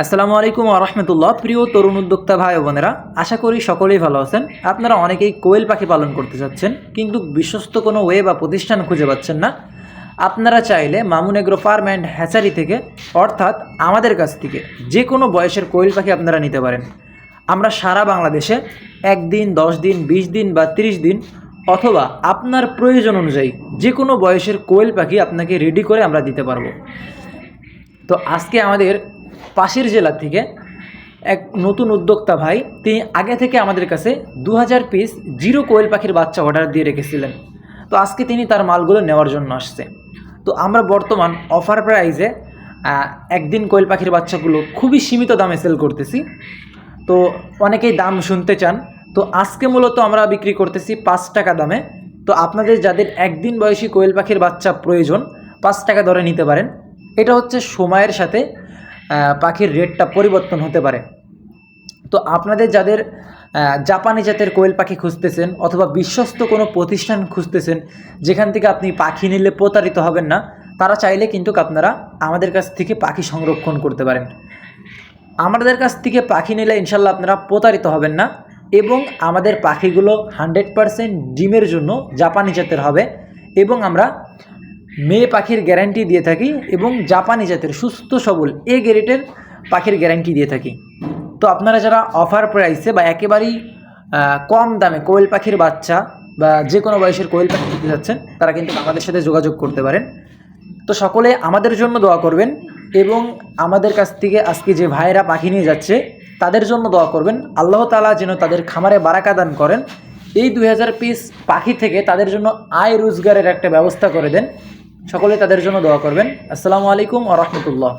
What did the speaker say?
আসসালামু আলাইকুম ওয়া রাহমাতুল্লাহ। প্রিয় তরুণ উদ্যোক্তা ভাই ও বোনেরা, আশা করি সকলেই ভালো আছেন। আপনারা অনেকেই কোয়েল পাখি পালন করতে চাচ্ছেন, কিন্তু বিশ্বস্ত কোনো ওয়ে বা প্রতিষ্ঠান খুঁজে পাচ্ছেন না। আপনারা চাইলে Mamun agro farm and hatchery থেকে, অর্থাৎ আমাদের কাছ থেকে যে কোনো বয়সের কোয়েল পাখি আপনারা নিতে পারেন। আমরা সারা বাংলাদেশে 1 দিন, 10 দিন, 20 দিন বা 30 দিন অথবা আপনার প্রয়োজন অনুযায়ী যে কোনো বয়সের কোয়েল পাখি আপনাকে রেডি করে আমরা দিতে পারবো। তো আজকে আমাদের পাশের জেলা থেকে এক নতুন উদ্যোক্তা ভাই, তিনি আগে থেকে আমাদের কাছে 2000 পিস জিরো কোয়েল পাখির বাচ্চা অর্ডার দিয়ে রেখেছিলেন। তো আজকে তিনি তার মালগুলো নেওয়ার জন্য আসছে। তো আমরা বর্তমান অফার প্রাইজে একদিন কোয়েল পাখির বাচ্চাগুলো খুবই সীমিত দামে সেল করতেছি। তো অনেকেই দাম শুনতে চান, তো আজকে মূলত আমরা বিক্রি করতেছি 5 টাকা দামে। তো আপনাদের যাদের একদিন বয়সী কোয়েল পাখির বাচ্চা প্রয়োজন, 5 টাকা দরে নিতে পারেন। এটা হচ্ছে সময়ের সাথে পাখির রেটটা পরিবর্তন হতে পারে। তো আপনাদের যাদের জাপানি জাতের কোয়েল পাখি খুঁজতেছেন অথবা বিশ্বস্ত কোনো প্রতিষ্ঠান খুঁজতেছেন যেখান থেকে আপনি পাখি নিলে প্রতারিত হবেন না, তারা চাইলে কিন্তু আপনারা আমাদের কাছ থেকে পাখি সংরক্ষণ করতে পারেন। আমাদের কাছ থেকে পাখি নিলে ইনশাল্লাহ আপনারা প্রতারিত হবেন না, এবং আমাদের পাখিগুলো 100% ডিমের জন্য জাপানি জাতের হবে, এবং আমরা মেয়ে পাখির গ্যারান্টি দিয়ে থাকি, এবং জাপানি জাতের সুস্থ সবল এ গ্রেডের পাখির গ্যারান্টি দিয়ে থাকি। তো আপনারা যারা অফার প্রাইসে বা একেবারেই কম দামে কোয়েল পাখির বাচ্চা বা যে কোনো বয়সের কোয়েল পাখি দিতে যাচ্ছেন, তারা কিন্তু আমাদের সাথে যোগাযোগ করতে পারেন। তো সকলে আমাদের জন্য দোয়া করবেন, এবং আমাদের কাছ থেকে আজকে যে ভাইয়েরা পাখি নিয়ে যাচ্ছে তাদের জন্য দোয়া করবেন। আল্লাহ তাআলা যেন তাদের খামারে বারাকা দান করেন, এই 2000 পিস পাখি থেকে তাদের জন্য আয় রোজগারের একটা ব্যবস্থা করে দেন। সকলে তাদের জন্য দোয়া করবেন। আসসালামু আলাইকুম ওয়া রাহমাতুল্লাহ।